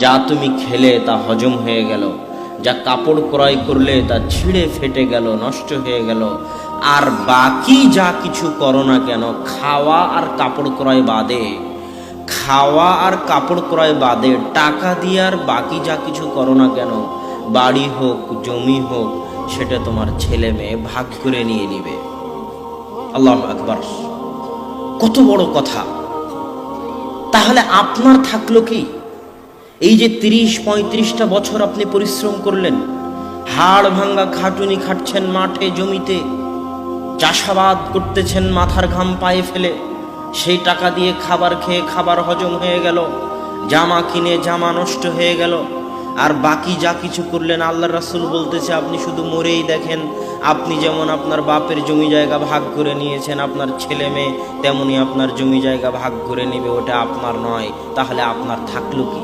যা তুমি খেলে তা হজম হয়ে গেল, যা কাপড় ক্রয় করলে তা ছিঁড়ে ফেটে গেল, নষ্ট হয়ে গেল, আর বাকি যা কিছু করো না কেন, খাওয়া আর কাপড় ক্রয় বাদে, খাওয়া আর কাপড় ক্রয় বাদে টাকা দিয়ে আর বাকি যা কিছু করো না কেন, বাড়ি হোক জমি হোক, সেটা তোমার ছেলে মেয়ে ভাগ করে নিয়ে নিবে। আল্লাহু আকবার, কত বড় কথা! তাহলে আপনার থাকলো কি? এই যে 30-35টা বছর আপনি পরিশ্রম করলেন, হাড় ভাঙ্গা খাটুনি খাটছেন, মাঠে জমিতে চাষাবাদ করতেছেন, মাথার ঘাম পায়ে ফেলে, সেই টাকা দিয়ে খাবার খেয়ে খাবার হজম হয়ে গেল, জামা কিনে জামা নষ্ট হয়ে গেল, আর বাকি যা কিছু করলেন, আল্লাহ রাসূল বলতেছে আপনি শুধু মরেই দেখেন। আপনি যেমন আপনার বাপের জমি জায়গা ভাগ করে নিয়েছেন, আপনার ছেলে মেয়ে তেমনি আপনার জমি জায়গা ভাগ করে নেবে, ওটা আপনার নয়। তাহলে আপনার থাকলো কি?